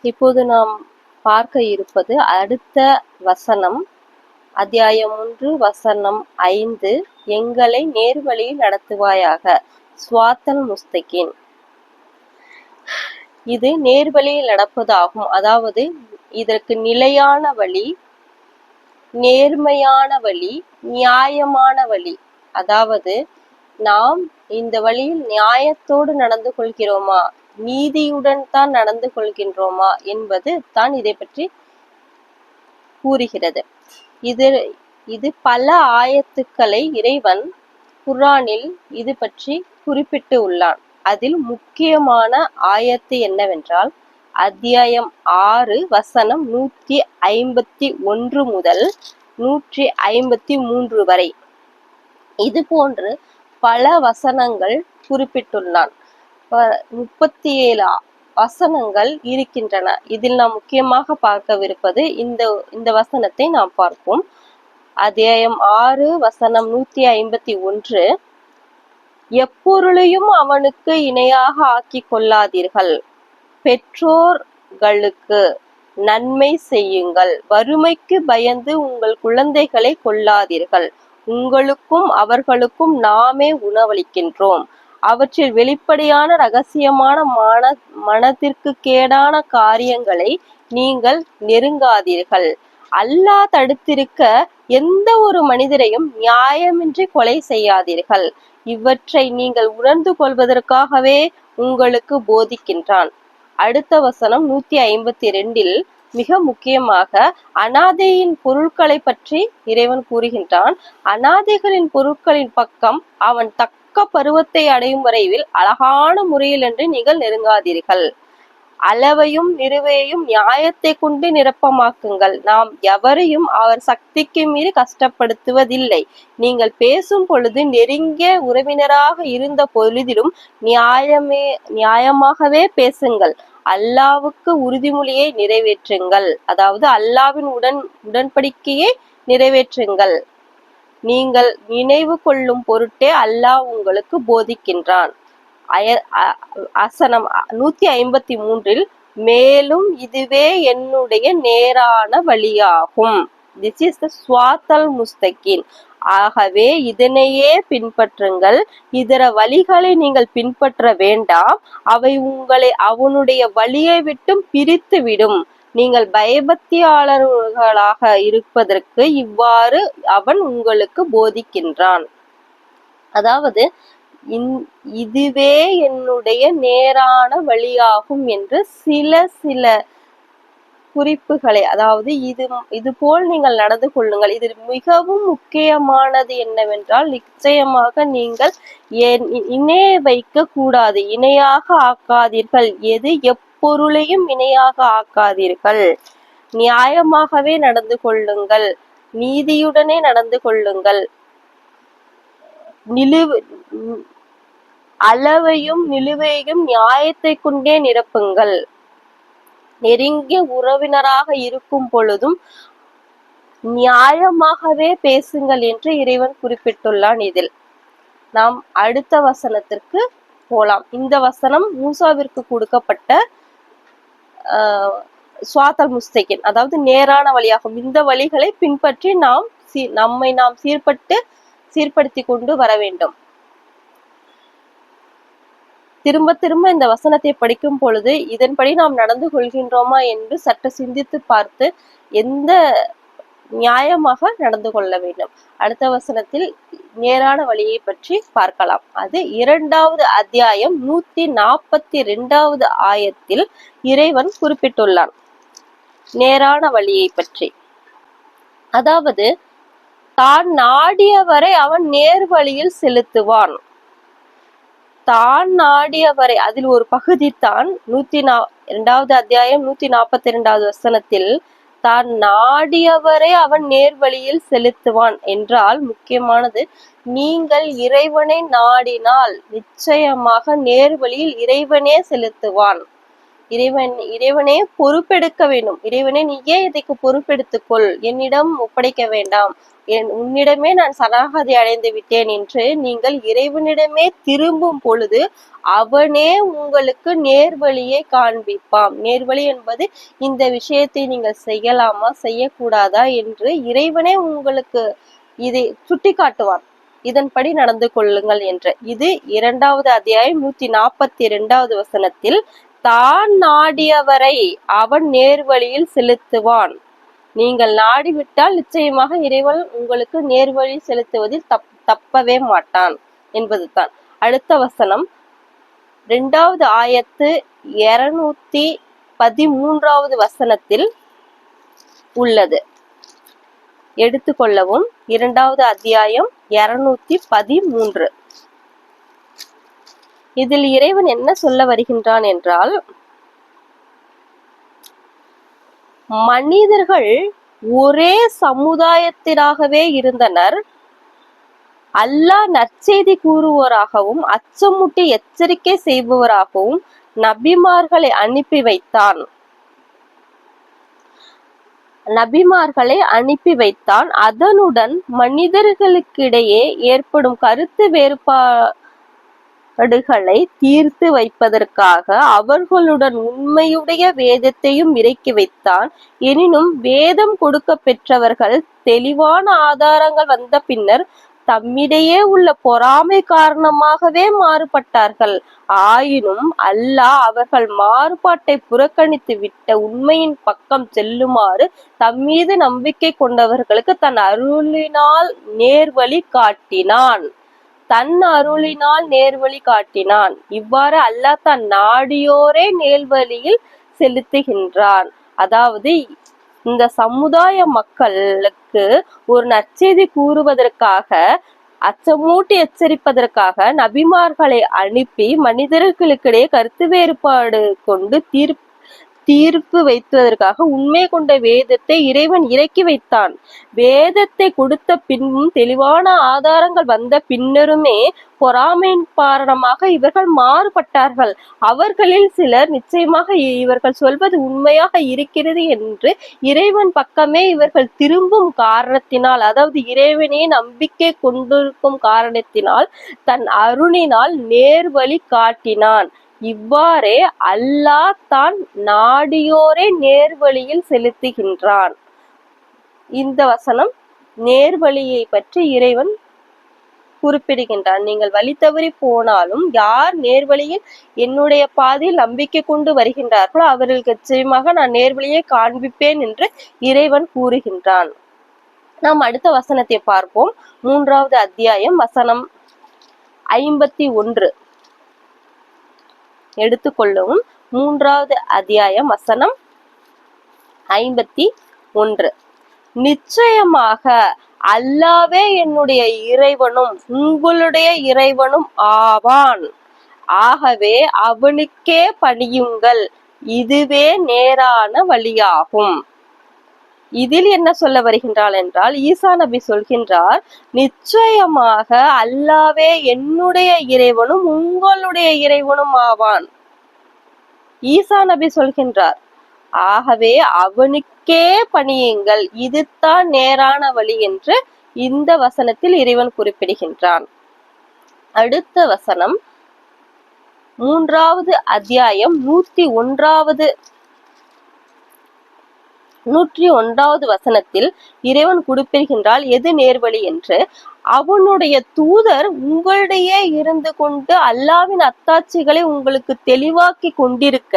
இப்போது நாம் பார்க்க இருப்பது அடுத்த வசனம். அத்தியாயம் 1 வசனம் 5. எங்களை நேர்வழியில் நடத்துவாயாக. ஸ்வாத்தல் முஸ்தகின். இது நேர்வழியில் நடப்பதாகும். அதாவது இதற்கு நிலையான வழி, நேர்மையான வழி, நியாயமான வழி. அதாவது நாம் இந்த வழியில் நியாயத்தோடு நடந்து கொள்கிறோமா, நீதியுடன் தான் நடந்து கொள்கின்றோமா என்பது தான் இதை பற்றி கூறுகிறது. இது பல ஆயத்துக்களை இறைவன் குர்ஆனில் இது பற்றி குறிப்பிட்டு உள்ளான். அதில் முக்கியமான ஆயத்து என்னவென்றால் அத்தியாயம் 6 வசனம் 151 முதல் 153 வரை. இது போன்று பல வசனங்கள் குறிப்பிட்டுள்ளான். 37 வசனங்கள் இருக்கின்றன. இதில் நாம் முக்கியமாக பார்க்கவிருப்பது இந்த வசனத்தை நாம் பார்ப்போம். அத்தியாயம் 6 வசனம் 151. எப்பொருளையும் அவனுக்கு இணையாக ஆக்கி கொள்ளாதீர்கள். பெற்றோர்களுக்கு நன்மை செய்யுங்கள். வறுமைக்கு பயந்து உங்கள் குழந்தைகளை கொள்ளாதீர்கள். உங்களுக்கும் அவர்களுக்கும் நாமே உணவளிக்கின்றோம். அவற்றில் வெளிப்படையான இரகசியமான மனதிற்கு கேடான காரியங்களை நீங்கள் நெருங்காதீர்கள். அல்லாஹ் தடுத்திருக்க எந்த ஒரு மனிதரையும் நியாயமின்றி கொலை செய்யாதீர்கள். இவற்றை நீங்கள் உணர்ந்து கொள்வதற்காகவே உங்களுக்கு போதிக்கின்றான். அடுத்த வசனம் 152. மிக முக்கியமாக அனாதையின் பொருட்களை பற்றி இறைவன் கூறுகின்றான். அனாதைகளின் பொருட்களின் பக்கம் அவன் தக்க பருவத்தை அடையும் வரைவில் அழகான முறையில் என்று நீங்கள் நெருங்காதீர்கள். அளவையும் நிறுவையையும் நியாயத்தை கொண்டு நிரப்பமாக்குங்கள். நாம் எவரையும் அவர் சக்திக்கு மீறி கஷ்டப்படுத்துவதில்லை. நீங்கள் பேசும் பொழுது நெருங்கிய உறவினராக இருந்த பொழுதிலும் நியாயமாகவே பேசுங்கள். அல்லாஹ்வுக்கு உறுதிமொழியை நிறைவேற்றுங்கள். அதாவது அல்லாஹ்வின் உடன்படிக்கையை நிறைவேற்றுங்கள். நீங்கள் நினைவு கொள்ளும் பொருட்டே அல்லாஹ் உங்களுக்கு போதிக்கின்றான். வசனம் 153. மேலும் இதுவே என்னுடைய நேரான வழியாகும். திஸ் இஸ் த ஸ்வாத்தல் முஸ்தகின். ஆகவே இதனையே பின்பற்றுங்கள். இதர வழிகளை நீங்கள் பின்பற்ற வேண்டாம். அவை உங்களை அவனுடைய வழியை விட்டும் பிரித்து விடும். நீங்கள் பயபக்தியாளர்களாக இருப்பதற்கு இவ்வாறு அவன் உங்களுக்கு போதிக்கின்றான். அதாவது இதுவே என்னுடைய நேரான வழியாகும் என்று சில குறிப்புகளை, அதாவது இது போல் நீங்கள் நடந்து கொள்ளுங்கள். இது மிகவும் முக்கியமானது என்னவென்றால் நிச்சயமாக நீங்கள் இணை வைக்க கூடாது. இணையாக ஆக்காதீர்கள். எப்பொருளையும் இணையாக ஆக்காதீர்கள். நியாயமாகவே நடந்து கொள்ளுங்கள். நீதியுடனே நடந்து கொள்ளுங்கள். அளவையும் நிலுவையும் நியாயத்தை கொண்டே நிரப்புங்கள். நெருங்கிய உறவினராக இருக்கும் பொழுதும் நியாயமாகவே பேசுங்கள் என்று இறைவன் குறிப்பிட்டுள்ளான். இதில் நாம் அடுத்த வசனத்திற்கு போலாம். இந்த வசனம் மூசாவிற்கு கொடுக்கப்பட்ட ஸ்வாத்தல் முஸ்தகின், அதாவது நேரான வழியாகும். இந்த வழிகளை பின்பற்றி நம்மை நாம் சீர்படுத்தி கொண்டு வர வேண்டும். திரும்ப திரும்ப இந்த வசனத்தை படிக்கும் பொழுது இதன்படி நாம் நடந்து கொள்கின்றோமா என்று சற்று சிந்தித்து பார்த்து எந்த நியாயமாக நடந்து கொள்ள வேண்டும். அடுத்த வசனத்தில் நேரான வழியை பற்றி பார்க்கலாம். அது 2வது அத்தியாயம் 142வது ஆயத்தில் இறைவன் குறிப்பிட்டுள்ளான் நேரான வழியை பற்றி. அதாவது தான் நாடியவரை அவன் நேர் வழியில் செலுத்துவான். தான் நாடியவரை, அதில் ஒரு பகுதி தான் 2வது அத்தியாயம் 142வது வசனத்தில் தான் நாடியவரை அவன் நேர் வழியில் செலுத்துவான் என்றால் முக்கியமானது, நீங்கள் இறைவனை நாடினால் நிச்சயமாக நேர் வழியில் இறைவனே செலுத்துவான். இறைவனே பொறுப்பெடுக்க வேண்டும். இறைவனே நீயே இதற்கு பொறுப்பெடுத்துக்கொள், என்னிடம் ஒப்படைக்க வேண்டாம், உன்னிடமே நான் சரணாகதி அடைந்து விட்டேன் என்று நீங்கள் இறைவனிடமே திரும்பும் பொழுது அவனே உங்களுக்கு நேர்வழியை காண்பிப்பான். நேர்வழி என்பது இந்த விஷயத்தை நீங்கள் செய்யலாமா செய்யக்கூடாதா என்று இறைவனே உங்களுக்கு இதை சுட்டி காட்டுவான். இதன்படி நடந்து கொள்ளுங்கள் என்ற. இது 2வது அத்தியாயம் 142வது வசனத்தில் தான் நாடியவரை அவன் நேர்வழியில் செலுத்துவான். நீங்கள் நாடிவிட்டால் நிச்சயமாக இறைவன் உங்களுக்கு நேர்வழி செலுத்துவதில் தப்பவே மாட்டான் என்பதுதான். அடுத்த வசனம் 2வது ஆயத்து 213வது வசனத்தில் உள்ளது. எடுத்துக்கொள்ளவும். 2வது அத்தியாயம் 213. இதில் இறைவன் என்ன சொல்ல வருகின்றான் என்றால், மனிதர்கள் ஒரே சமுதாயத்திலாகவே இருந்தனர். அல்லாஹ் நற்செய்தி கூறுவோராகவும் அச்சமூட்டி எச்சரிக்கை செய்பவராகவும் நபிமார்களை அனுப்பி வைத்தான். அதனுடன் மனிதர்களுக்கிடையே ஏற்படும் கருத்து வேறுபாடுகளை தீர்த்து வைப்பதற்காக அவர்களுடன் உண்மையுடைய வேதத்தையும் இறக்கி வைத்தான். எனினும் வேதம் கொடுக்க பெற்றவர்கள் தெளிவான ஆதாரங்கள் வந்த பின்னர் தம்மிடையே உள்ள பொறாமை காரணமாகவே மாறுபட்டார்கள். ஆயினும் அல்லாஹ் அவர்கள் மாறுபாட்டை புறக்கணித்து விட்ட உண்மையின் பக்கம் செல்லுமாறு தம்மீது நம்பிக்கை கொண்டவர்களுக்கு தன் அருளினால் நேர்வழி காட்டினான். இவ்வாறு அல்லாஹ் தன் நாடியோரே நேர்வழியில் செலுத்துகின்றான். அதாவது இந்த சமுதாய மக்களுக்கு ஒரு நற்செய்தி கூறுவதற்காக, அச்சமூட்டி எச்சரிப்பதற்காக நபிமார்களை அனுப்பி மனிதர்களுக்கிடையே கருத்து வேறுபாடு கொண்டு தீர்ப்பு வைத்ததற்காக உண்மை கொண்ட வேதத்தை இறைவன் இறக்கி வைத்தான். வேதத்தை கொடுத்த பின்பும் தெளிவான ஆதாரங்கள் வந்த பின்னருமே பொறாமையின் காரணமாக இவர்கள் மாறுபட்டார்கள். அவர்களில் சிலர் நிச்சயமாக இவர்கள் சொல்வது உண்மையாக இருக்கிறது என்று இறைவன் பக்கமே இவர்கள் திரும்பும் காரணத்தினால், அதாவது இறைவனே நம்பிக்கை கொண்டிருக்கும் காரணத்தினால் தன் அருளினால் நேர்வழி காட்டினான். இவ்வாறே அல்லாஹ் தான் நாடியோரை நேர்வழியில் செலுத்துகின்றான். இந்த வசனம் நேர்வழியை பற்றி இறைவன் குறிப்பிடுகின்றான். நீங்கள் வழி தவறி போனாலும் யார் நேர்வழியில் என்னுடைய பாதையில் நம்பிக்கை கொண்டு வருகின்றார்களோ அவர்களுக்கு நிச்சயமாக நான் நேர்வழியை காண்பிப்பேன் என்று இறைவன் கூறுகின்றான். நாம் அடுத்த வசனத்தை பார்ப்போம். 3வது அத்தியாயம் வசனம் 51. எடுத்துக்கொள்ளவும். 3வது அத்தியாயம் வசனம் 51. நிச்சயமாக அல்லாவே என்னுடைய இறைவனும் உங்களுடைய இறைவனும் ஆவான். ஆகவே அவனுக்கே பணியுங்கள், இதுவே நேரான வழியாகும். இதில் என்ன சொல்ல வருகின்றாள் என்றால், ஈசா நபி சொல்கின்றார், நிச்சயமாக அல்லாவே என்னுடைய இறைவனும் உங்களுடைய இறைவனும் ஆவான். ஈசா நபி சொல்கின்றார், ஆகவே அவனுக்கே பணியுங்கள், இதுதான் நேரான வழி என்று இந்த வசனத்தில் இறைவன் குறிப்பிடுகின்றான். அடுத்த வசனம் 3வது அத்தியாயம் 101வது வசனத்தில் இறைவன் குறிப்பிடுகின்றால் எது நேர்வழி என்று. அவனுடைய தூதர் உங்களிடையே இருந்து கொண்டு அல்லாவின் அத்தாட்சிகளை உங்களுக்கு தெளிவாக்கி கொண்டிருக்க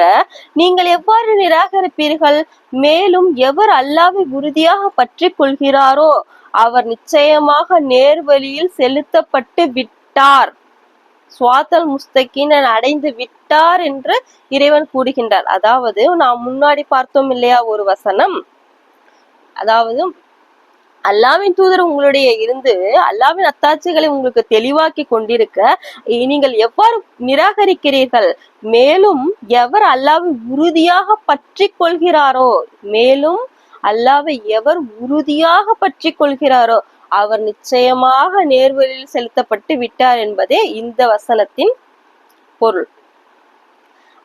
நீங்கள் எவ்வாறு நிராகரிப்பீர்கள்? மேலும் எவர் அல்லாவை உறுதியாக பற்றி கொள்கிறாரோ அவர் நிச்சயமாக நேர்வழியில் செலுத்தப்பட்டு விட்டார், ஸ்வாத்தல் முஸ்தகீன் அடைந்து விட்டார் என்று இறைவன் கூறுகின்றார். அதாவது நாம் முன்னாடி பார்த்தோம் இல்லையா ஒரு வசனம், அதாவது அல்லாவின் தூதர் உங்களுடைய இருந்து அல்லாவின் அத்தாட்சிகளை உங்களுக்கு தெளிவாக்கி கொண்டிருக்க நீங்கள் எவ்வாறு நிராகரிக்கிறீர்கள்? மேலும் எவர் அல்லாவை உறுதியாக பற்றி கொள்கிறாரோ, மேலும் அல்லாவை எவர் உறுதியாக பற்றி கொள்கிறாரோ அவர் நிச்சயமாக நேர்வழியில் செலுத்தப்பட்டு விட்டார் என்பதே இந்த வசனத்தின் பொருள்.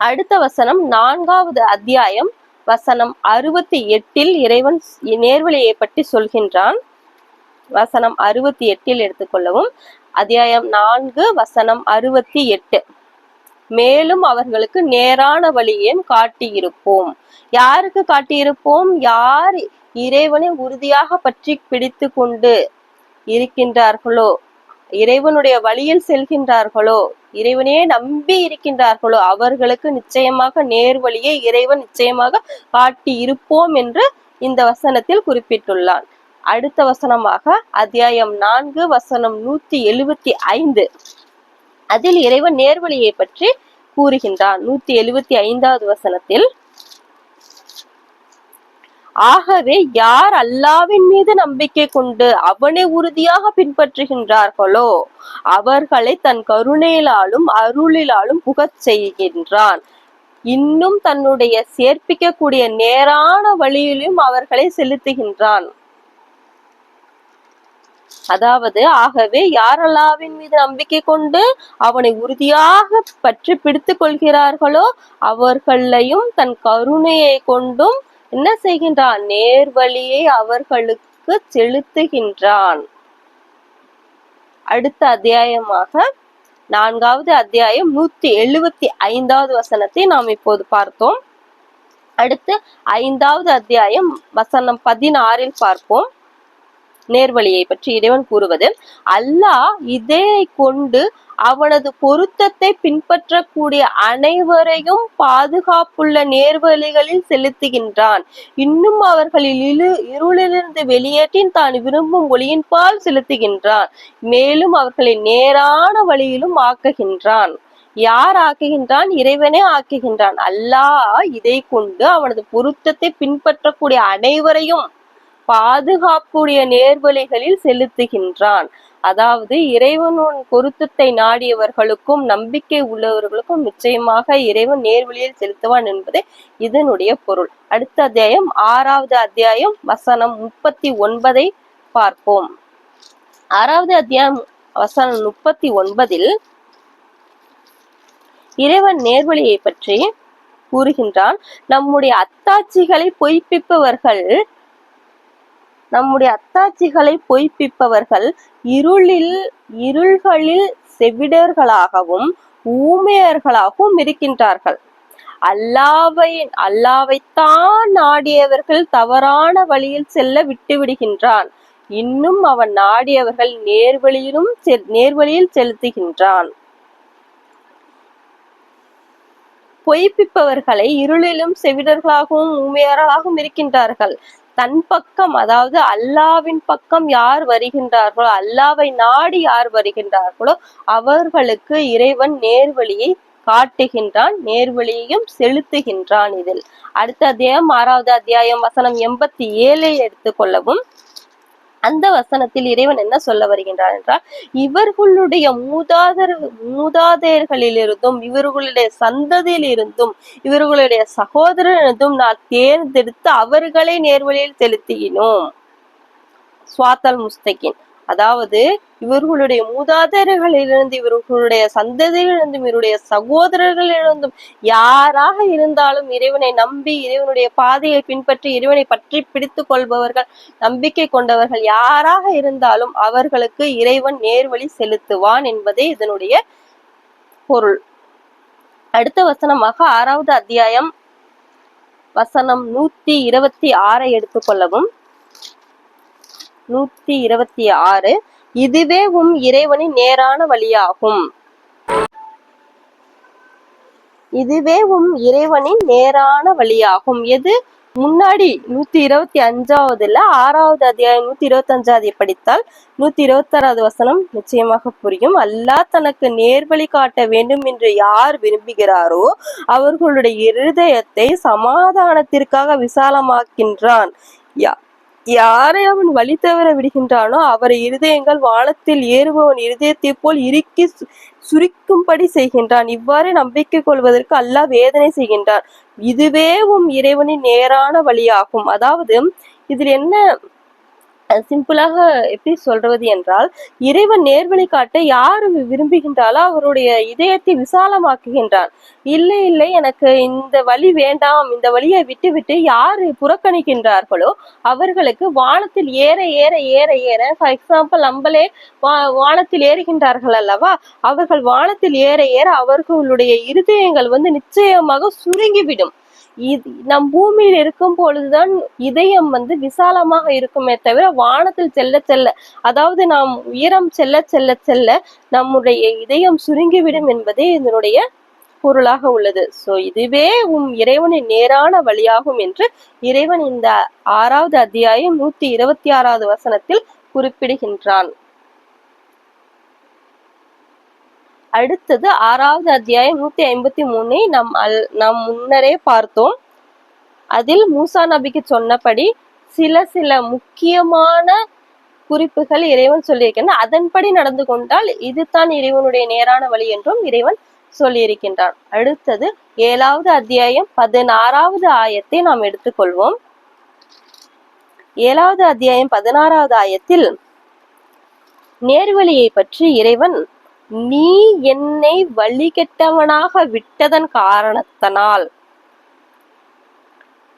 அடுத்த வசனம் 4வது அத்தியாயம் வசனம் 68 இறைவன் நேர்வழியை பற்றி சொல்கின்றான். வசனம் 68 எடுத்துக்கொள்ளவும். அத்தியாயம் 4 வசனம் 68. மேலும் அவர்களுக்கு நேரான வழியையும் காட்டியிருப்போம். யாருக்கு காட்டியிருப்போம்? யார் இறைவனை உறுதியாக பற்றி பிடித்து கொண்டு இருக்கின்றார்களோ, இறைவனுடைய வழியில் செல்கின்றார்களோ, இறைவனே நம்பி இருக்கின்றார்களோ அவர்களுக்கு நிச்சயமாக நேர்வழியை இறைவன் நிச்சயமாக காட்டி இருப்போம் என்று இந்த வசனத்தில் குறிப்பிட்டுள்ளான். அடுத்த வசனமாக அத்தியாயம் 4 வசனம் 175. அதில் இறைவன் நேர்வழியை பற்றி கூறுகின்றான். 175வது வசனத்தில், ஆகவே யார் அல்லாவின் மீது நம்பிக்கை கொண்டு அவனை உறுதியாக பின்பற்றுகின்றார்களோ அவர்களை தன் கருணையிலாலும் அருளிலாலும் புகச் செய்கின்றான். இன்னும் தன்னுடைய சேர்ப்பிக்க கூடிய நேரான வழியிலும் அவர்களை செலுத்துகின்றான். அதாவது, ஆகவே யார் அல்லாவின் மீது நம்பிக்கை கொண்டு அவனை உறுதியாக பற்றி பிடித்துக் கொள்கிறார்களோ அவர்களையும் தன் கருணையை கொண்டும் என்ன செய்கின்றான்? நேர்வழியை அவர்களுக்கு செலுத்துகின்றான். அடுத்த அத்தியாயமாக 4வது அத்தியாயம் 175வது வசனத்தை நாம் இப்போது பார்த்தோம். அடுத்து 5வது அத்தியாயம் வசனம் 16 பார்ப்போம். நேர்வழியை பற்றி இறைவன் கூறுவது, அல்லாஹ் இதை கொண்டு அவனது பொருத்தத்தை பின்பற்றக்கூடிய அனைவரையும் பாதுகாப்புள்ள நேர்வழிகளில் செலுத்துகின்றான். இன்னும் அவர்களில் இருளிலிருந்து வெளியேற்றி தான் விரும்பும் ஒளியின் பால் செலுத்துகின்றான். மேலும் அவர்களை நேரான வழியிலும் ஆக்குகின்றான். யார் ஆக்குகின்றான்? இறைவனே ஆக்குகின்றான். அல்லாஹ் இதை கொண்டு அவனது பொருத்தத்தை பின்பற்றக்கூடிய அனைவரையும் பாதுகாப்புடைய நேர்வழிகளில் செலுத்துகின்றான். அதாவது, இறைவனின் பொருத்தத்தை நாடியவர்களுக்கும் நம்பிக்கை உள்ளவர்களுக்கும் நிச்சயமாக இறைவன் நேர்வழியில் செலுத்துவான் என்பது இதனுடைய பொருள். அடுத்த அத்தியாயம் 6வது அத்தியாயம் வசனம் 39 பார்ப்போம். 6வது அத்தியாயம் வசனம் 39 இறைவன் நேர்வழியை பற்றி கூறுகின்றான். நம்முடைய அத்தாட்சிகளை பொய்ப்பிப்பவர்கள் இருள்களில் செவிடர்களாகவும் ஊமையர்களாகவும் இருக்கின்றார்கள். அல்லாவைத்தான் நாடியவர்கள் தவறான வழியில் செல்ல விட்டு விடுகின்றான். இன்னும் அவன் நாடியவர்கள் நேர்வழியில் செலுத்துகின்றான். பொய்ப்பிப்பவர்களை இருளிலும் செவிடர்களாகவும் ஊமையர்களாகவும் இருக்கின்றார்கள். தன் பக்கம், அதாவது அல்லாவின் பக்கம் யார் வருகின்றார்களோ, அல்லாவை நாடி யார் வருகின்றார்களோ அவர்களுக்கு இறைவன் நேர்வழியை காட்டுகின்றான், நேர்வழியையும் செலுத்துகின்றான். இதில் அடுத்த அத்தியாயம் 6வது அத்தியாயம் வசனம் 87 எடுத்துக்கொள்ளவும். அந்த வசனத்தில் இறைவன் என்ன சொல்ல வருகின்றார் என்றால், இவர்களுடைய மூதாதையர்களிலிருந்தும் இவர்களுடைய சந்ததியில் இருந்தும் இவர்களுடைய சகோதரரிலிருந்தும் நான் தேர்ந்தெடுத்து அவர்களை நேர்வழியில் செலுத்தினோம். ஸ்வாத்தல் முஸ்தகின், அதாவது இவர்களுடைய மூதாதையர்களிலிருந்து இவர்களுடைய சந்ததியிலிருந்தும் இவருடைய சகோதரர்களிலிருந்தும் யாராக இருந்தாலும் இறைவனை நம்பி இறைவனுடைய பாதையை பின்பற்றி இறைவனை பற்றி பிடித்து கொள்பவர்கள், நம்பிக்கை கொண்டவர்கள் யாராக இருந்தாலும் அவர்களுக்கு இறைவன் நேர்வழி செலுத்துவான் என்பதே இதனுடைய பொருள். அடுத்த வசனமாக 6வது அத்தியாயம் வசனம் 126 எடுத்துக்கொள்ளவும். 126 இதுவே இறைவனின் நேரான வழியாகும். இதுவே இறைவனின் நேரான வழியாகும். எது? முன்னாடி 125ல 6வது அத்தியாயம் 125 படித்தால் 126வது வசனம் நிச்சயமாக புரியும். அல்லாஹ் தனக்கு நேர்வழி காட்ட வேண்டும் என்று யார் விரும்புகிறாரோ அவர்களுடைய இருதயத்தை சமாதானத்திற்காக விசாலமாக்கின்றான். யாரை அவன் வழி தவற விடுகின்றானோ அவரை இருதயங்கள் வானத்தில் ஏறுபவன் இருதயத்தை போல் இறுக்கி சுருக்கும்படி செய்கின்றான். இவ்வாறு நம்பிக்கை கொள்வதற்கு அல்லாஹ் வேதனை செய்கின்றான். இதுவே இறைவனின் நேரான வழியாகும். அதாவது இதில் என்ன சிம்பிளாக எப்படி சொல்றது என்றால், இறைவன் நேர்வழி காட்ட யாரு விரும்புகின்றாலோ அவருடைய இதயத்தை விசாலமாக்குகின்றான். இல்லை இல்லை எனக்கு இந்த வழி வேண்டாம், இந்த வழியை விட்டு விட்டு யாரு புறக்கணிக்கின்றார்களோ அவர்களுக்கு வானத்தில் ஏற ஏற ஏற ஏற, ஃபார் எக்ஸாம்பிள் நம்மளே வானத்தில் ஏறுகின்றார்கள் அல்லவா, அவர்கள் வானத்தில் ஏற ஏற அவர்களுடைய இருதயங்கள் நிச்சயமாக சுருங்கிவிடும். நம் பூமியில் இருக்கும் பொழுதுதான் இதயம் விசாலமாக இருக்குமே தவிர, வானத்தில் செல்ல செல்ல, அதாவது நாம் உயரம் செல்ல செல்ல செல்ல நம்முடைய இதயம் சுருங்கிவிடும் என்பதே இதனுடைய பொருளாக உள்ளது. சோ இதுவே இறைவனின் நேரான வழியாகும் என்று இறைவன் இந்த 6வது அத்தியாயம் 126வது வசனத்தில் குறிப்பிடுகின்றான். அடுத்தது 6வது அத்தியாயம் 153 நாம் முன்னரே பார்த்தோம். அதில் மூசா நபிக்கு சொன்னபடி சில முக்கியமான குறிப்புகள் இறைவன் சொல்லியிருக்கின்றான். அதன்படி நடந்து கொண்டால் இதுதான் இறைவனுடைய நேரான வழி என்றும் இறைவன் சொல்லியிருக்கின்றான். அடுத்தது 7வது அத்தியாயம் 16வது ஆயத்தை நாம் எடுத்துக்கொள்வோம். 7வது அத்தியாயம் 16வது ஆயத்தில் நேர்வழியை பற்றி இறைவன், நீ என்னை வழிகெட்டவனாக விட்டதன் காரணத்தினால்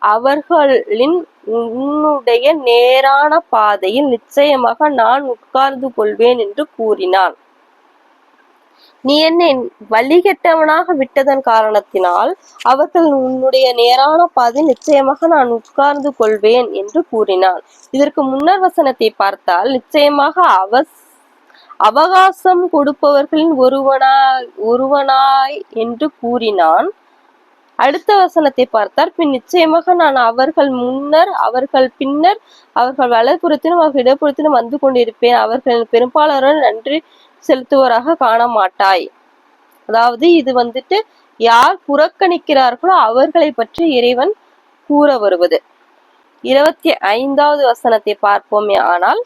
அவர்களின் உன்னுடைய நேரான பாதையில் நிச்சயமாக நான் உட்கார்ந்து கொள்வேன் என்று கூறினான். நீ என்னை வழிகெட்டவனாக விட்டதன் காரணத்தினால் அவர்கள் உன்னுடைய நேரான பாதையில் நிச்சயமாக நான் உட்கார்ந்து கொள்வேன் என்று கூறினான். இதற்கு முன்னர் வசனத்தை பார்த்தால், நிச்சயமாக அவகாசம் கொடுப்பவர்களின் ஒருவனாய் என்று கூறினான். அடுத்த வசனத்தை பார்த்தால், பின் நிச்சயமாக நான் அவர்கள் முன்னர் அவர்கள் பின்னர் அவர்கள் வலதுபுறத்திலும் அவர்கள் இடப்புறத்திலும் வந்து கொண்டிருப்பேன், அவர்களின் பெரும்பாலான நன்றி செலுத்துவராக காண மாட்டாய். அதாவது இது யார் புறக்கணிக்கிறார்களோ அவர்களை பற்றி இறைவன் கூற வருவது. 25வது வசனத்தை பார்ப்போமே ஆனால்,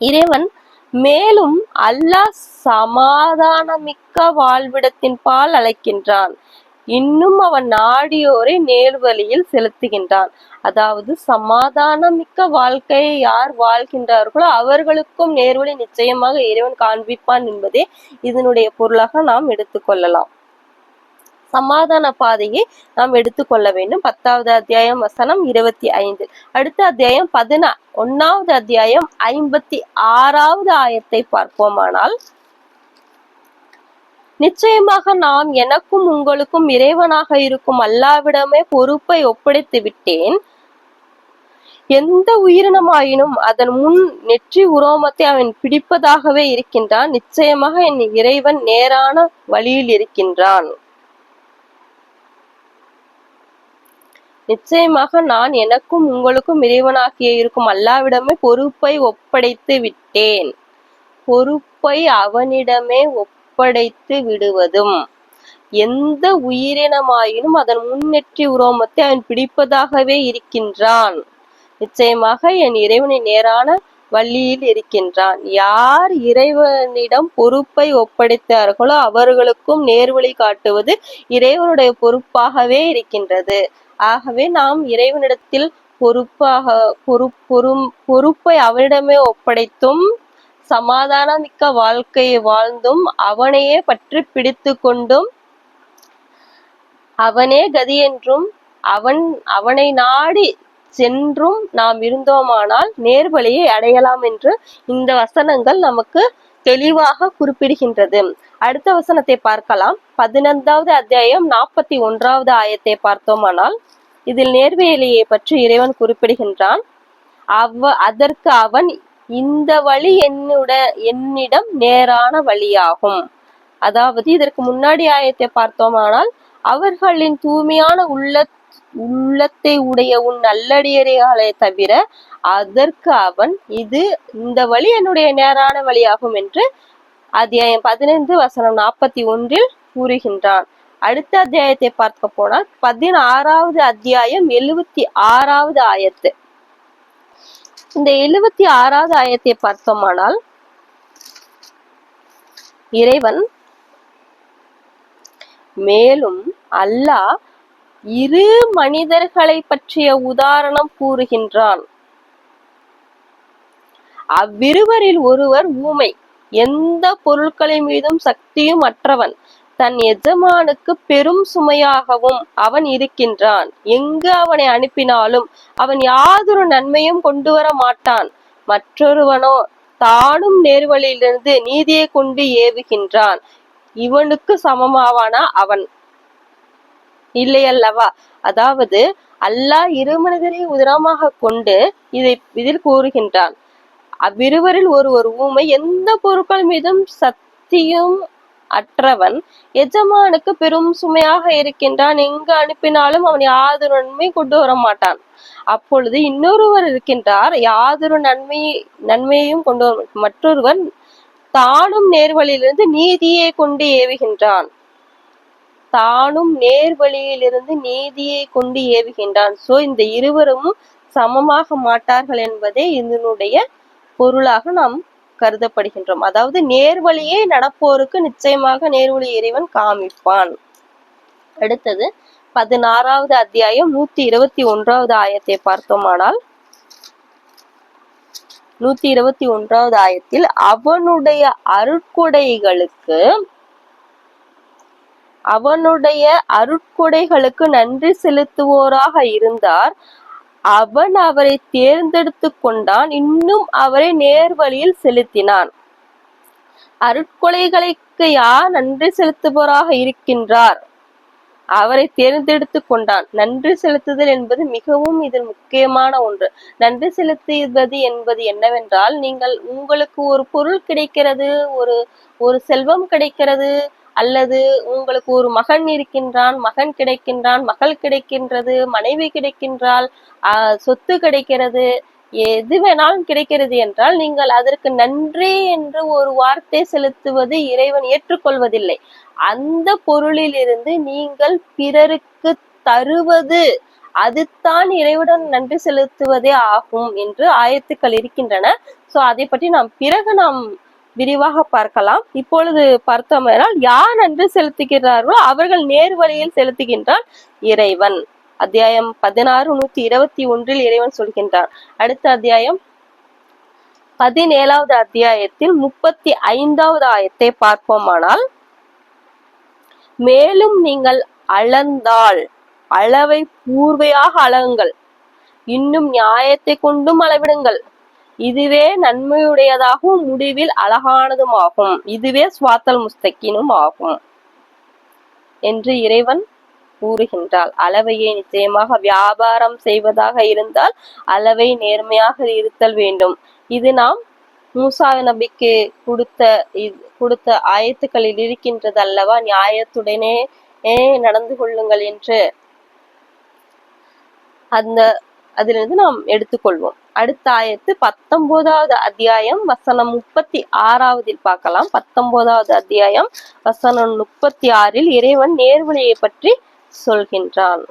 இறைவன் மேலும் அல்லாஹ் சமாதானமிக்க வாழ்விடத்தின் பால் அழைக்கின்றான், இன்னும் அவன் நாடியோரை நேர்வழியில் செலுத்துகின்றான். அதாவது சமாதானமிக்க வாழ்க்கையை யார் வாழ்கின்றார்களோ அவர்களுக்கும் நேர்வழி நிச்சயமாக இறைவன் காண்பிப்பான் என்பதே இதனுடைய பொருளாக நாம் எடுத்துக்கொள்ளலாம். சமாதான பாதையை நாம் எடுத்துக்கொள்ள வேண்டும். 10வது அத்தியாயம் வசனம் 25. அடுத்த அத்தியாயம் 11வது அத்தியாயம் 56வது ஆயத்தை பார்ப்போமானால், நிச்சயமாக நாம் எனக்கும் உங்களுக்கும் இறைவனாக இருக்கும் அல்லாஹ்விடமே பொறுப்பை ஒப்படைத்து விட்டேன். எந்த உயிரினமாயினும் அதன் முன் நெற்றி உரோமத்தை அவன் பிடிப்பதாகவே இருக்கின்றான். நிச்சயமாக என் இறைவன் நேரான வழியில் இருக்கின்றான். நிச்சயமாக நான் எனக்கும் உங்களுக்கும் இறைவனாகிய இருக்கும் அல்லாஹ்விடமே பொறுப்பை ஒப்படைத்து விட்டேன். பொறுப்பை அவனிடமே ஒப்படைத்து விடுவதும், எந்த உயிரினமாயினும் அதன் முன்னெற்றி உரோமத்தை அவன் பிடிப்பதாகவே இருக்கின்றான். நிச்சயமாக என் இறைவனின் நேரான வழியில் இருக்கின்றான். யார் இறைவனிடம் பொறுப்பை ஒப்படைத்தார்களோ அவர்களுக்கும் நேர்வழி காட்டுவது இறைவனுடைய பொறுப்பாகவே இருக்கின்றது. ஆகவே நாம் இறைவனிடத்தில் பொறுப்பை அவனிடமே ஒப்படைத்தும் சமாதானமிக்க வாழ்க்கையை வாழ்ந்தும் அவனையே பற்றி பிடித்து கொண்டும் அவனே கதி என்றும் அவனை நாடி சென்றும் நாம் இருந்தோமானால் நேர்வழியை அடையலாம் என்று இந்த வசனங்கள் நமக்கு தெளிவாக குறிப்பிடுகின்றது. அடுத்த வசனத்தை பார்க்கலாம். 15வது அத்தியாயம் 41வது ஆயத்தை பார்த்தோமானால், இதில் நேர்வழியை பற்றி இறைவன் குறிப்பிடுகின்றான். அதற்கு அவன், இந்த வழி என்னிடம் நேரான வழியாகும். அதாவது இதற்கு முன்னாடி ஆயத்தை பார்த்தோமானால், அவர்களின் தூய்மையான உள்ளத்தை உடைய உன் நல்லடியார்களே தவிர, அதற்கு அவன், இந்த வழி என்னுடைய நேரான வழியாகும் என்று அத்தியாயம் 15 வசனம் 41 கூறுகின்றான். அடுத்த அத்தியாயத்தை பார்க்க போனால் 16வது அத்தியாயம் 76வது ஆயத்து. இந்த 76வது ஆயத்தை பார்த்தோமானால், இறைவன் மேலும் அல்லாஹ் இரு மனிதர்களை பற்றிய உதாரணம் கூறுகின்றான். அவ்விருவரில் ஒருவர் ஊமை, எந்த பொருட்களை மீதும் சக்தியும் அற்றவன், தன் எஜமானுக்கு பெரும் சுமையாகவும் அவன் இருக்கின்றான். எங்கு அவனை அனுப்பினாலும் அவன் யாதொரு நன்மையும் கொண்டு வர மாட்டான். மற்றொருவனோ தானும் நேர்வழியிலிருந்து நீதியை கொண்டு ஏவுகின்றான். இவனுக்கு சமமாவானா அவன்? இல்லையல்லவா? அதாவது அல்லாஹ் இரு மனிதரை உதாரணமாக கொண்டு இதில் கூறுகின்றான். அவ்விருவரில் ஒருவர் ஊமை, எந்த பொருட்கள் மீதும் சக்தியும் அற்றவன், எஜமானுக்கு பெரும் சுமையாக இருக்கின்றான். எங்கு அனுப்பினாலும் அவன் யாதொரு நன்மை கொண்டு வர மாட்டான். அப்பொழுது இன்னொருவர் இருக்கின்றார், யாதொரு நன்மையையும் கொண்டு வர. மற்றொருவன் தானும் நேர்வழியிலிருந்து நீதியை கொண்டு ஏவுகின்றான். தானும் நேர்வழியிலிருந்து நீதியை கொண்டு ஏவுகின்றான். சோ இந்த இருவரும் சமமாக மாட்டார்கள் என்பதே இதனுடைய பொருளாக நாம் கருதப்படுகின்றோம். அதாவது நேர்வழியை நடப்போருக்கு நிச்சயமாக நேர்வழி இறைவன் காமிப்பான். அடுத்தது 16வது அத்தியாயம் 121வது ஆயத்தை பார்த்தோமானால், 121வது ஆயத்தில் அவனுடைய அருட்கொடைகளுக்கு நன்றி செலுத்துவோராக இருந்தார். அவன் அவரை தேர்ந்தெடுத்து கொண்டான், இன்னும் அவரை நேர்வழியில் செலுத்தினான். அருட்கொடைகளுக்கு யார் நன்றி செலுத்துவோராக இருக்கின்றார்? அவரை தேர்ந்தெடுத்து கொண்டான். நன்றி செலுத்துதல் என்பது மிகவும் இதில் முக்கியமான ஒன்று. நன்றி செலுத்துவது என்பது என்னவென்றால், உங்களுக்கு ஒரு பொருள் கிடைக்கிறது, ஒரு செல்வம் கிடைக்கிறது, அல்லது உங்களுக்கு ஒரு மகன் இருக்கின்றான், மகன் கிடைக்கின்றான், மகள் கிடைக்கின்றது, மனைவி கிடைக்கின்றாள், சொத்து கிடைக்கிறது, எது வேணாலும் கிடைக்கிறது என்றால் நீங்கள் அதற்கு நன்றி என்று ஒரு வார்த்தை செலுத்துவது இறைவன் ஏற்றுக்கொள்வதில்லை. அந்த பொருளிலிருந்து நீங்கள் பிறருக்கு தருவது, அதுதான் இறைவனுடன் நன்றி செலுத்துவதே ஆகும் என்று ஆயத்துக்கள் இருக்கின்றன. சோ அதை பற்றி பிறகு நாம் விரிவாக பார்க்கலாம். இப்பொழுது பார்த்தோம்னால், யார் நன்றி செலுத்துகிறார்களோ அவர்கள் நேர்வழியில் செலுத்துகின்றான் இறைவன். அத்தியாயம் 16 121 இறைவன் சொல்கின்றார். அடுத்த அத்தியாயம் 17வது அத்தியாயத்தில் 35வது ஆயத்தை பார்ப்போமானால், மேலும் நீங்கள் அளந்தால் அளவை பூர்வையாக அளவுங்கள், இன்னும் நியாயத்தை கொண்டும் அளவிடுங்கள், இதுவே நன்மையுடையதாகவும் முடிவில் அழகானதுமாகும், இதுவே ஸ்வாத்தல் முஸ்தகீனும் ஆகும் என்று இறைவன் கூறுகின்றார். அளவையை நிச்சயமாக வியாபாரம் செய்வதாக இருந்தால் அளவை நேர்மையாக இருத்தல் வேண்டும். இது நாம் மூசா நபிக்கு கொடுத்த ஆயத்துக்களில் இருக்கின்றது அல்லவா? நியாயத்துடனே நடந்து கொள்ளுங்கள் என்று அதிலிருந்து நாம் எடுத்துக்கொள்வோம். அடுத்த ஆயத்து 19வது அத்தியாயம் வசனம் 36 பார்க்கலாம். 19வது அத்தியாயம் வசனம் 36 இறைவன் நேர்வழியை பற்றி சொல்கின்றான்.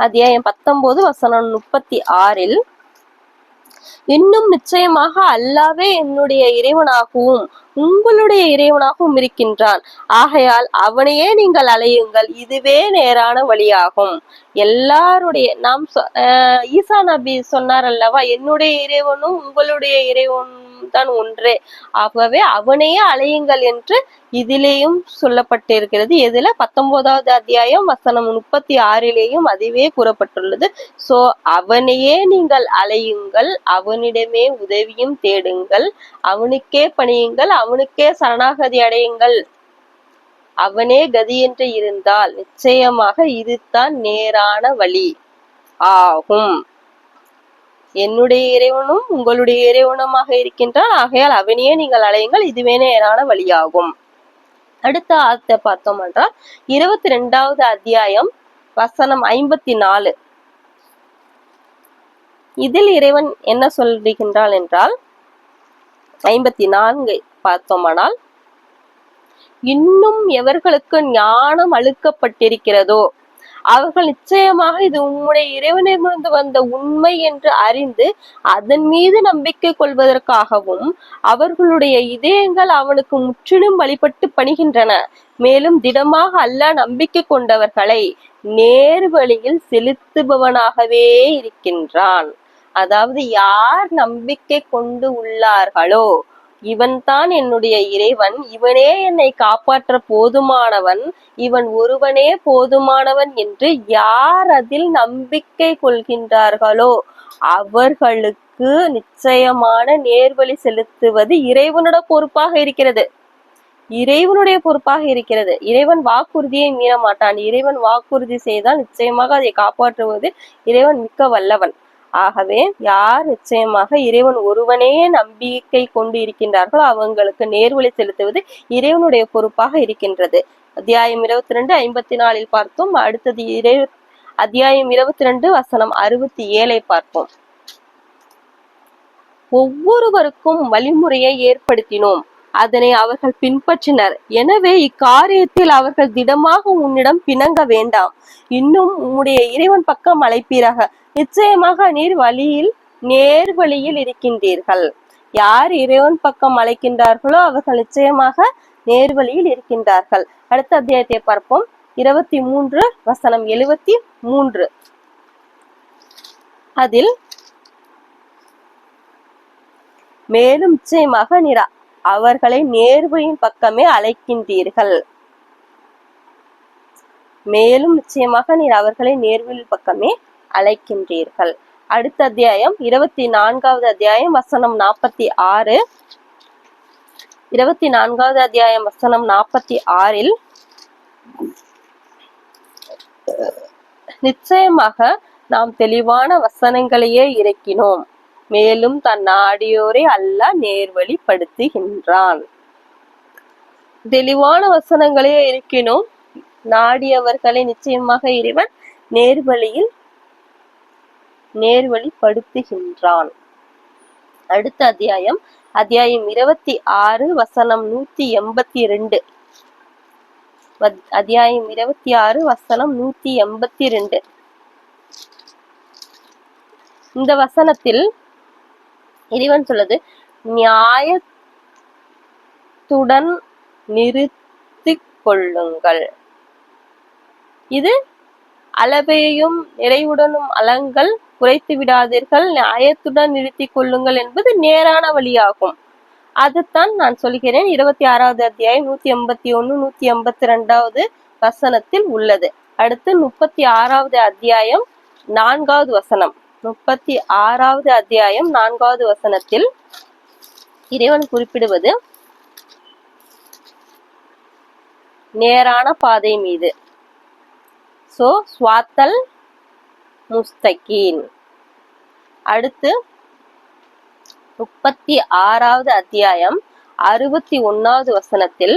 அத்தியாயம் 19 வசனம் 36, இன்னும் நிச்சயமாக அல்லாவே என்னுடைய இறைவனாகவும் உங்களுடைய இறைவனாகவும் இருக்கின்றான். ஆகையால் அவனையே நீங்கள் அலையுங்கள், இதுவே நேரான வழியாகும். எல்லாருடைய ஈசா நபி சொன்னார் அல்லவா, என்னுடைய இறைவனும் உங்களுடைய இறைவனும் தான் ஒன்றே, ஆகவே அவனையே அலையுங்கள் என்று இதிலேயும் சொல்லப்பட்டிருக்கிறது. எதுல? 19வது அத்தியாயம் வசனம் 36 அதுவே கூறப்பட்டுள்ளது. சோ அவனையே நீங்கள் அலையுங்கள், அவனிடமே உதவியும் தேடுங்கள், அவனுக்கே பணியுங்கள், அவனுக்கே சரணாகதி அடையுங்கள், அவனே கதி என்று இருந்தால் நிச்சயமாக இதுதான் நேரான வழி ஆகும். என்னுடைய இறைவனும் உங்களுடைய இறைவனுமாக இருக்கின்றான், ஆகையால் அவனையே நீங்கள் அலையுங்கள், இதுவே நேரான வழியாகும். அடுத்த ஆயத்தை பார்த்தோம் என்றால் 22வது அத்தியாயம் வசனம் 54, இதில் இறைவன் என்ன சொல்கின்றான் என்றால், 54 பார்த்தோமானால், இன்னும் எவர்களுக்கு ஞானம் அளிக்கப்பட்டிருக்கிறதோ அவர்கள் நிச்சயமாக இது உம்முடைய இறைவனிடமிருந்து வந்த உண்மை என்று அறிந்து அதன் மீது நம்பிக்கை கொள்வதற்காகவும் அவர்களுடைய இதயங்கள் அவனுக்கு முற்றிலும் வழிபட்டு பணிகின்றன. மேலும் திடமாக அல்லாஹ் நம்பிக்கை கொண்டவர்களை நேர்வழியில் செலுத்துபவனாகவே இருக்கின்றான். அதாவது யார் நம்பிக்கை கொண்டு உள்ளார்களோ, இவன் தான் என்னுடைய இறைவன், இவனே என்னை காப்பாற்ற போதுமானவன், இவன் ஒருவனே போதுமானவன் என்று யார் அதில் நம்பிக்கை கொள்கின்றார்களோ அவர்களுக்கு நிச்சயமான நேர்வழி செலுத்துவது இறைவனோட பொறுப்பாக இருக்கிறது. இறைவனுடைய பொறுப்பாக இருக்கிறது. இறைவன் வாக்குறுதியை மீற மாட்டான். இறைவன் வாக்குறுதி செய்தால் நிச்சயமாக அதை காப்பாற்றுவது இறைவன் மிக்க வல்லவன். ஆகவே யார் நிச்சயமாக இறைவன் ஒருவனே நம்பிக்கை கொண்டு இருக்கின்றார்களோ அவங்களுக்கு நேர்வழி செலுத்துவது இறைவனுடைய பொறுப்பாக இருக்கின்றது. அத்தியாயம் 22:54 பார்த்தோம். அடுத்தது அத்தியாயம் 22 வசனம் 67 பார்ப்போம். ஒவ்வொருவருக்கும் வழிமுறையை ஏற்படுத்தினோம், அதனை அவர்கள் பின்பற்றினர். எனவே இக்காரியத்தில் அவர்கள் திடமாக உன்னிடம் பிணங்க வேண்டாம். இன்னும் உம்முடைய இறைவன் பக்கம் அழைப்பீராக. நிச்சயமாக நீர் நேர்வழியில் இருக்கின்றீர்கள். யார் இறைவன் பக்கம் அழைக்கின்றார்களோ அவர்கள் நிச்சயமாக நேர்வழியில் இருக்கின்றார்கள். அடுத்த அத்தியாயத்தை பார்ப்போம். 23 வசனம் 73. அதில் மேலும் நிச்சயமாக நீர் அவர்களை நேர்வழியின் பக்கமே அழைக்கின்றீர்கள். மேலும் நிச்சயமாக நீர் அவர்களை நேர்வழியின் பக்கமே அழைக்கின்றீர்கள். அடுத்த அத்தியாயம் 24வது அத்தியாயம் வசனம் 46. 24வது அத்தியாயம் வசனம் 46 நிச்சயமாக நாம் தெளிவான வசனங்களையே இறக்கினோம், மேலும் தன் நாடியோரை அல்லாஹ் நேர்வழிப்படுத்துகின்றான். தெளிவான வசனங்களையே இறக்கினோம், நாடியவர்களை நிச்சயமாக இறைவன் நேர்வழிப்படுத்துகின்றான். அடுத்த அத்தியாயம் 26 வசனம் 182. அத்தியாயம் 26 வசனம் 182. இந்த வசனத்தில் இறைவன் சொல்லுது, நியாயத்துடன் நிறுத்திக் கொள்ளுங்கள். இது அளவையும் நிறைவுடனும் அலங்கள் குறைத்து விடாதீர்கள், நியாயத்துடன் நிறுத்திக் கொள்ளுங்கள் என்பது நேரான வழியாகும். அதுதான் நான் சொல்கிறேன். 26வது அத்தியாயம் 181 182 வசனத்தில் உள்ளது. அடுத்து 36வது அத்தியாயம் 4வது வசனம். 36வது அத்தியாயம் 4வது வசனத்தில் இறைவன் குறிப்பிடுவது நேரான பாதை மீது. ஸ்வாத்தல் முஸ்தகீன். அடுத்து 36வது அத்தியாயம் 61வது வசனத்தில்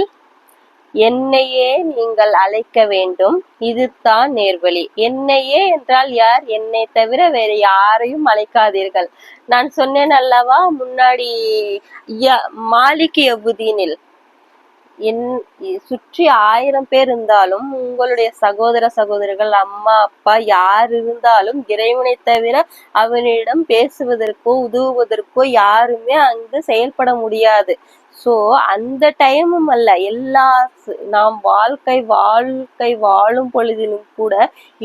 என்னையே நீங்கள் அழைக்க வேண்டும், இதுதான் நேர்வழி. என்னையே என்றால் யார்? என்னை தவிர வேற யாரையும் அழைக்காதீர்கள். நான் சொன்னேன் அல்லவா முன்னாடி, மாலிக் யவுதீனில் சுற்றி 1000 பேர் இருந்தாலும், உங்களுடைய சகோதர சகோதரிகள், அம்மா அப்பா யார் இருந்தாலும் இறைவனை தவிர அவனிடம் பேசுவதற்கோ உதவுவதற்கோ யாருமே அங்கு செயல்பட முடியாது. அந்த டைமும் அல்ல, நாம் வாழ்க்கை வாழும் பொழுதிலும் கூட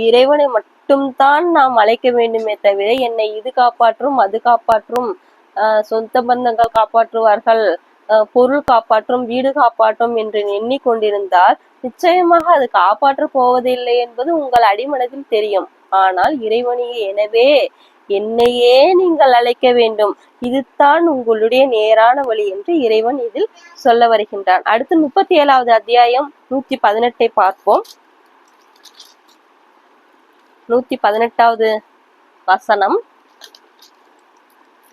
இறைவனை மட்டும்தான் நாம் அழைக்க வேண்டுமே தவிர என்னை இது காப்பாற்றும் அது காப்பாற்றும், சொந்த பந்தங்கள் காப்பாற்றுவார்கள், பொருள் காப்பாற்றும், வீடு காப்பாற்றும் என்று எண்ணிக்கொண்டிருந்தால் நிச்சயமாக அது காப்பாற்ற போவதில்லை என்பது உங்கள் அடிமனதில் தெரியும். ஆனால் இறைவனையே, எனவே என்னையே நீங்கள் அழைக்க வேண்டும், இதுதான் உங்களுடைய நேரான வழி என்று இறைவன் இதில் சொல்ல வருகின்றான். அடுத்து 37வது அத்தியாயம் 118 பார்ப்போம். 118வது வசனம்.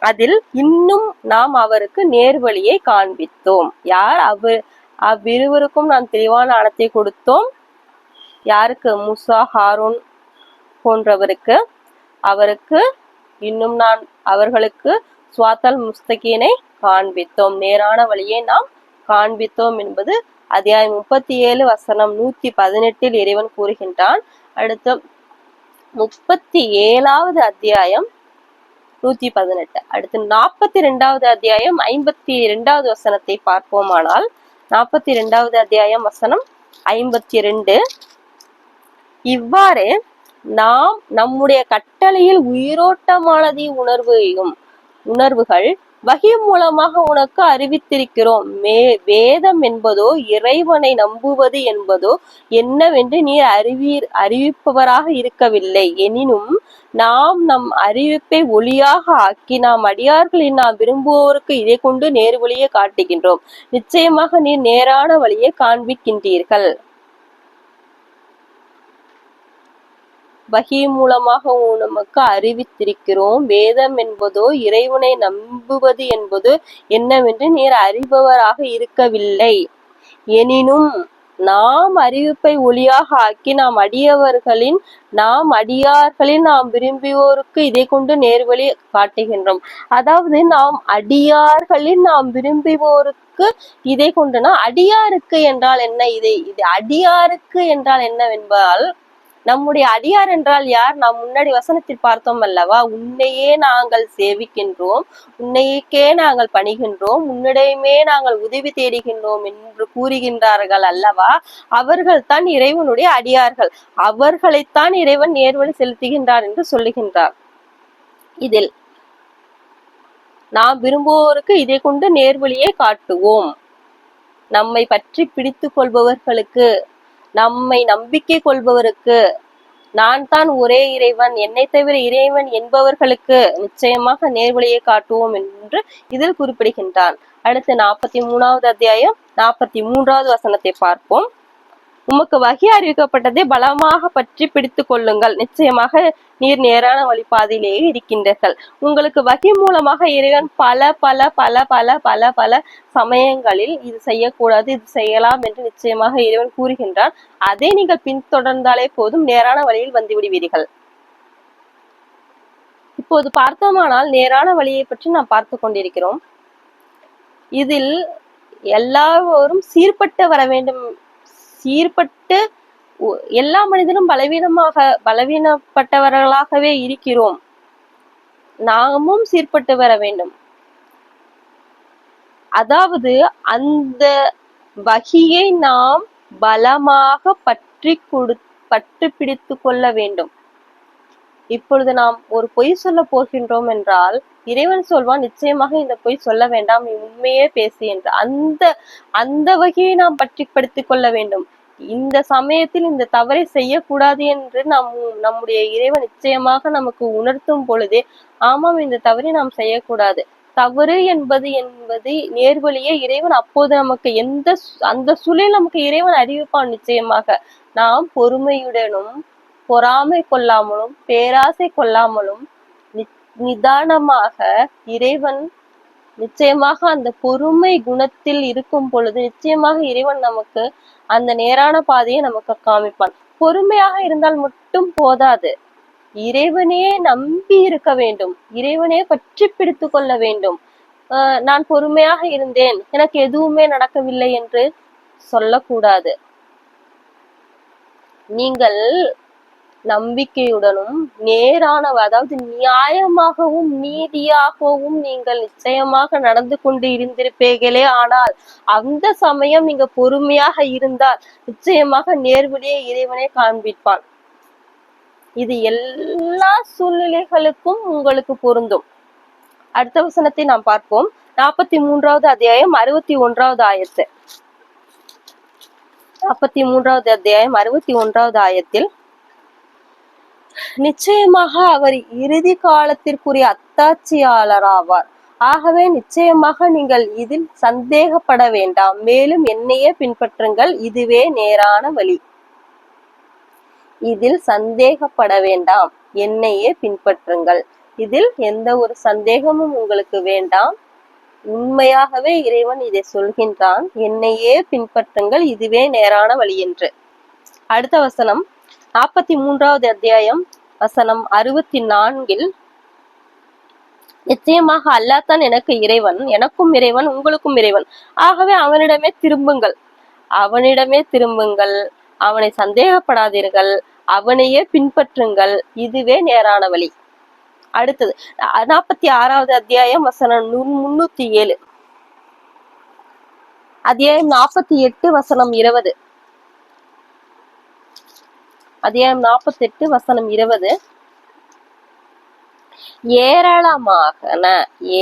அதில் இன்னும் நாம் அவருக்கு நேர்வழியை காண்பித்தோம். யார்? அவ்விருவருக்கும் நாம் தெளிவான அனத்தை கொடுத்தோம். யாருக்கு? மூசா, ஹாரூன் போன்றவருக்கு. அவருக்கு இன்னும் நான் அவர்களுக்கு ஸ்வாத்தல் முஸ்தகீனை காண்பித்தோம், நேரான வழியை நாம் காண்பித்தோம் என்பது அத்தியாயம் 37 வசனம் 118 இறைவன் கூறுகின்றான். அடுத்து 37வது அத்தியாயம் 118. அடுத்து 42வது அத்தியாயம் 52வது வசனத்தை பார்ப்போமானால், 42வது அத்தியாயம் வசனம் 52. இவ்வாறே நாம் நம்முடைய கட்டளையில் உயிரோட்டமானதை உணர்வுகள் வகி மூலமாக உனக்கு அறிவித்திருக்கிறோம். வேதம் என்பதோ இறைவனை நம்புவது என்பதோ என்னவென்று நீர் அறிவிப்பவராக இருக்கவில்லை. எனினும் நாம் நம் அறிவிப்பை ஒளியாக ஆக்கி நாம் அடியார்களில் நாம் விரும்புவோருக்கு இதை கொண்டு நேர்வழியை காட்டுகின்றோம். நிச்சயமாக நீர் நேரான வழியை காண்பிக்கின்றீர்கள். வகி மூலமாக நமக்கு அறிவித்திருக்கிறோம். வேதம் என்பதோ இறைவனை நம்புவது என்பதோ என்னவென்று நீர் அறிபவராக இருக்கவில்லை. எனினும் நாம் அறிவிப்பை ஒளியாக ஆக்கி நாம் அடியார்களில் நாம் விரும்புவோருக்கு இதை கொண்டு நேர்வழி காட்டுகின்றோம். அதாவது நாம் அடியார்களில் நாம் விரும்புவோருக்கு இதை கொண்டுனா அடியாருக்கு என்றால் என்ன? இது அடியாருக்கு என்றால் என்னவென்றால் நம்முடைய அடியார் என்றால் யார்? நாம் முன்னாடி வசனத்தில் பார்த்தோம் அல்லவா, உன்னையே நாங்கள் சேவிக்கின்றோம், உன்னைக்கே நாங்கள் பணிகின்றோம், உன்னிடமே நாங்கள் உதவி தேடுகின்றோம் என்று கூறுகின்றார்கள் அல்லவா, அவர்கள் தான் இறைவனுடைய அடியார்கள். அவர்களைத்தான் இறைவன் நேர்வழி செலுத்துகின்றார் என்று சொல்லுகின்றார். இதில் நாம் விரும்புவோருக்கு இதை கொண்டு நேர்வழியை காட்டுவோம். நம்மை பற்றி பிடித்து கொள்பவர்களுக்கு, நம்மை நம்பிக்கை கொள்பவருக்கு, நான் தான் ஒரே இறைவன், என்னை தவிர இறைவன் என்பவர்களுக்கு நிச்சயமாக நேர்வழியை காட்டுவோம் என்று இதில் குறிப்பிடுகின்றான். அடுத்து 43வது அத்தியாயம் 43வது வசனத்தை பார்ப்போம். உமக்கு வகி அறிவிக்கப்பட்டதை பலமாக பற்றி பிடித்து கொள்ளுங்கள். நிச்சயமாக நீர் நேரான வழிபாதையிலேயே இருக்கின்றீர்கள். உங்களுக்கு வகி மூலமாக இறைவன் பல பல பல பல பல பல சமயங்களில் இது செய்யக்கூடாது, இது செய்யலாம் என்று நிச்சயமாக இறைவன் கூறுகின்றான். அதை நீங்கள் பின்தொடர்ந்தாலே போதும், நேரான வழியில் வந்து விடுவீர்கள். இப்போது பார்த்தோமானால் நேரான வழியை பற்றி நாம் பார்த்து கொண்டிருக்கிறோம். இதில் எல்லாரும் சீர்பட்டு வர வேண்டும். சீர்பட்டு எல்லா மனிதனும் பலவீனப்பட்டவர்களாகவே இருக்கிறோம். நாமும் சீர்பட்டு வர வேண்டும். அதாவது அந்த வகியை நாம் பலமாக பற்றி பிடித்து கொள்ள வேண்டும். இப்பொழுது நாம் ஒரு பொய் சொல்ல போகின்றோம் என்றால் இறைவன் சொல்வான், நிச்சயமாக இந்த பொய் சொல்ல வேண்டாம், நீ உண்மையே பேசு என்று. அந்த வகையை நாம் பற்றி படுத்திக் கொள்ள வேண்டும். இந்த சமயத்தில் இந்த தவறை செய்யக்கூடாது என்று நம்முடைய இறைவன் நிச்சயமாக நமக்கு உணர்த்தும் பொழுதே, ஆமாம் இந்த தவறை நாம் செய்யக்கூடாது, தவறு என்பது நேர்வழியே இறைவன் அப்போது நமக்கு அந்த சூழலில் நமக்கு இறைவன் அறிவிப்பான். நிச்சயமாக நாம் பொறுமையுடனும் பொறாமை கொள்ளாமலும் பேராசை கொள்ளாமலும் நிதானமாக இறைவன் நிச்சயமாக அந்த பொறுமை குணத்தில் இருக்கும் பொழுது நிச்சயமாக இறைவன் நமக்கு அந்த நேரான பாதையை நமக்கு காமிப்பான். பொறுமையாக இருந்தால் மட்டும் போதாது, இறைவனே நம்பி இருக்க வேண்டும், இறைவனே பற்றி பிடித்து கொள்ள வேண்டும். நான் பொறுமையாக இருந்தேன், எனக்கு எதுவுமே நடக்கவில்லை என்று சொல்லக்கூடாது. நீங்கள் நம்பிக்கையுடனும் அதாவது நியாயமாகவும் நீதியாகவும் நீங்கள் நிச்சயமாக நடந்து கொண்டு இருந்திருப்பீர்களே. ஆனால் அந்த சமயம் நீங்க பொறுமையாக இருந்தால் நிச்சயமாக நேர்வழியை இறைவனை காண்பிப்பான். இது எல்லா சூழ்நிலைகளுக்கும் உங்களுக்கு பொருந்தும். அடுத்த வசனத்தை நாம் பார்ப்போம். 43வது அத்தியாயம் 61வது ஆயத்து. 43வது அத்தியாயம் 61வது ஆயத்தில், நிச்சயமாக அவர் இறுதி காலத்திற்குரிய அத்தாட்சியாளராவார். ஆகவே நிச்சயமாக நீங்கள் இதில் சந்தேகப்பட வேண்டாம். மேலும் என்னையே பின்பற்றுங்கள், இதுவே நேரான வழி. இதில் சந்தேகப்பட வேண்டாம், என்னையே பின்பற்றுங்கள். இதில் எந்த ஒரு சந்தேகமும் உங்களுக்கு வேண்டாம். உண்மையாகவே இறைவன் இதை சொல்கின்றான், என்னையே பின்பற்றுங்கள், இதுவே நேரான வழி என்று. அடுத்த வசனம் 43வது அத்தியாயம் வசனம் 64, நிச்சயமாக அல்லாஹ் தான் எனக்கு இறைவன், எனக்கும் இறைவன், உங்களுக்கும் இறைவன். ஆகவே அவனிடமே திரும்புங்கள், அவனை சந்தேகப்படாதீர்கள், அவனையே பின்பற்றுங்கள், இதுவே நேரான வழி. அடுத்தது 46வது அத்தியாயம் வசனம் 307, அத்தியாயம் 48 வசனம் 20, அத்தியாயம் 48 வசனம் 20.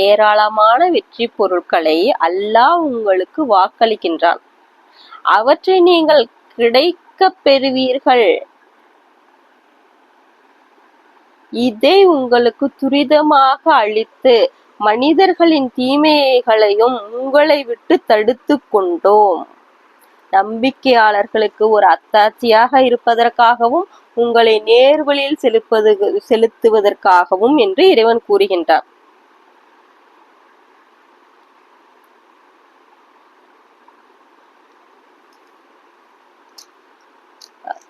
ஏராளமான வெற்றி பொருட்களை அல்லாஹ் உங்களுக்கு வாக்களிக்கின்றான். அவற்றை நீங்கள் கிடைக்கப் பெறுவீர்கள். இதை உங்களுக்கு துரிதமாக அளித்து மனிதர்களின் தீமைகளையும் உங்களை விட்டு தடுத்து கொண்டோம். நம்பிக்கையாளர்களுக்கு ஒரு அத்தாட்சியாக இருப்பதற்காகவும் உங்களை நேர்வழியில் செலுத்துவதற்காகவும் என்று இறைவன் கூறுகின்றான்.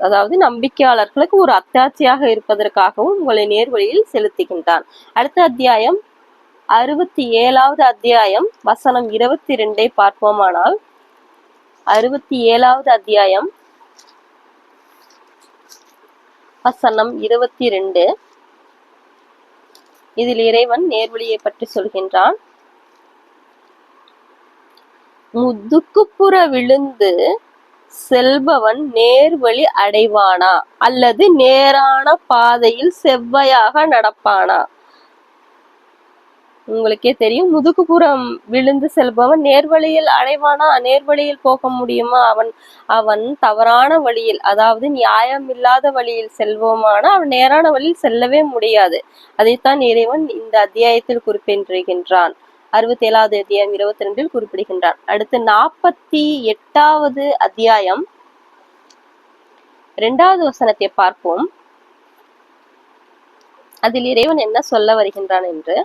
அதாவது நம்பிக்கையாளர்களுக்கு ஒரு அத்தாட்சியாக இருப்பதற்காகவும் உங்களை நேர்வழியில் செலுத்துகின்றான். அடுத்த அத்தியாயம் 67வது அத்தியாயம் வசனம் 22 பார்ப்போமானால், 67வது அத்தியாயம் வசனம் 22. இதில் இறைவன் நேர்வழியை பற்றி சொல்கின்றான். முதுகுப்புற விழுந்து செல்பவன் நேர்வழி அடைவானா அல்லது நேரான பாதையில் செவ்வையாக நடப்பானா? உங்களுக்கே தெரியும், முதுகுப்புறம் விழுந்து செல்பவன் நேர்வழியில் அடைவானா? நேர்வழியில் போக முடியுமா? அவன் தவறான வழியில், அதாவது நியாயம் இல்லாத வழியில் செல்வோமானா அவன் நேரான வழியில் செல்லவே முடியாது. அதைத்தான் இறைவன் இந்த அத்தியாயத்தில் குறிப்பிடுகின்றான். 67வது அத்தியாயம் 22 குறிப்பிடுகின்றான். அடுத்து 48வது அத்தியாயம் 2வது வசனத்தை பார்ப்போம். அதில் இறைவன் என்ன சொல்ல வருகின்றான் என்று.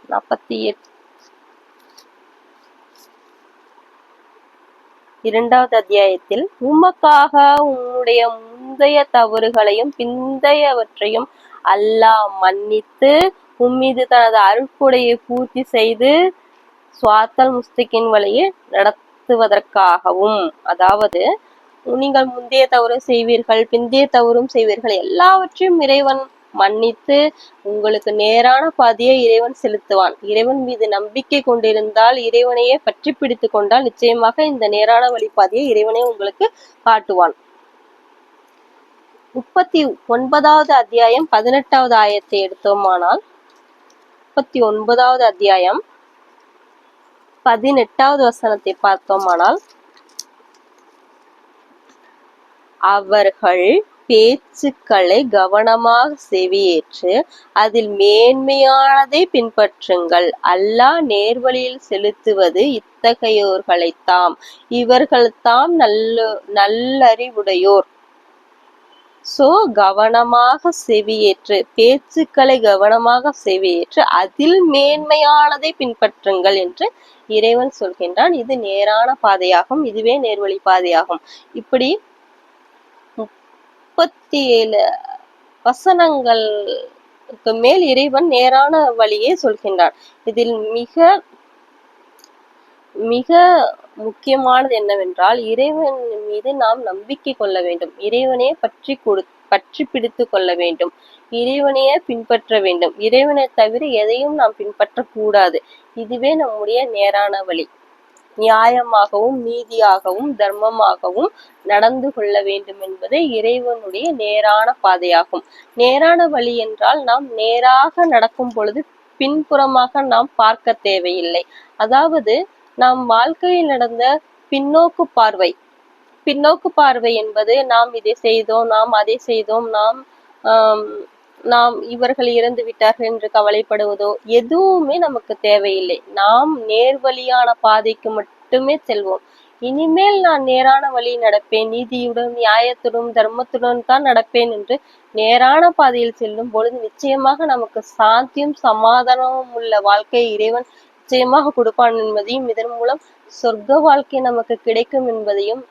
42வது அத்தியாயத்தில், உமக்காக உன்னுடைய முந்தைய தவறுகளையும் பிந்தையவற்றையும் அல்லாஹ் மன்னித்து உம்மீது தனது அருட்கொடையை பூர்த்தி செய்து ஸ்வாத்தல் முஸ்தகின் வழியை நடத்துவதற்காகவும், அதாவது நீங்கள் முந்தைய தவறு செய்வீர்கள், பிந்தைய தவறும் செய்வீர்கள், எல்லாவற்றையும் இறைவன் மன்னித்து உங்களுக்கு நேரான பாதையை இறைவன் செலுத்துவான். இறைவன் மீது நம்பிக்கை கொண்டிருந்தால், இறைவனையே பற்றி பிடித்து கொண்டால் நிச்சயமாக இந்த நேரான வழிபாதையை இறைவனே உங்களுக்கு காட்டுவான். 39வது அத்தியாயம் 18வது ஆயத்தை எடுத்தோமானால், 39வது அத்தியாயம் 18வது வசனத்தை பார்த்தோமானால், அவர்கள் பேச்சுக்களை கவனமாக செவியேற்று அதில் மேன்மையானதை பின்பற்றுங்கள். அல்லாஹ் நேர்வழியில் செலுத்துவது இத்தகையோர்களைத்தாம், இவர்கள் தாம் நல்லறிவுடையோர். கவனமாக செவியேற்று, பேச்சுக்களை கவனமாக செவியேற்று அதில் மேன்மையானதை பின்பற்றுங்கள் என்று இறைவன் சொல்கின்றான். இது நேரான பாதையாகும், இதுவே நேர்வழி பாதையாகும். இப்படி 37 வசனங்களுக்கு மேல் இறைவன் நேரான வழியை சொல்கின்றான். இதில் மிக மிக முக்கியமானது என்னவென்றால், இறைவன் மீது நாம் நம்பிக்கை கொள்ள வேண்டும், இறைவனையே பற்றி பிடித்து கொள்ள வேண்டும், இறைவனையே பின்பற்ற வேண்டும். இறைவனை தவிர எதையும் நாம் பின்பற்றக்கூடாது. இதுவே நம்முடைய நேரான வழி. நியாயமாகவும் நீதியாகவும் தர்மமாகவும் நடந்து கொள்ள வேண்டும் என்பதே இறைவனுடைய நேரான பாதையாகும். நேரான வழி என்றால் நாம் நேராக நடக்கும் பொழுது பின்புறமாக நாம் பார்க்க தேவையில்லை. அதாவது நாம் வாழ்க்கையில் நடந்த பின்னோக்கு பார்வை என்பது நாம் இதை செய்தோம், நாம் அதை செய்தோம், நாம் இவர்கள் இறந்து விட்டார்கள் என்று கவலைப்படுவதோ எதுவுமே நமக்கு தேவையில்லை. நாம் நேர்வழியான பாதைக்கு மட்டுமே செல்வோம். இனிமேல் நான் நேரான வழி நடப்பேன், நீதியுடன் நியாயத்துடன் தர்மத்துடன் தான் நடப்பேன் என்று நேரான பாதையில் செல்லும் பொழுது நிச்சயமாக நமக்கு சாந்தியும் சமாதானமும் உள்ள வாழ்க்கையை இறைவன் நிச்சயமாக கொடுப்பான் என்பதையும், இதன் மூலம் சொர்க்க வாழ்க்கை நமக்கு கிடைக்கும் என்பதையும்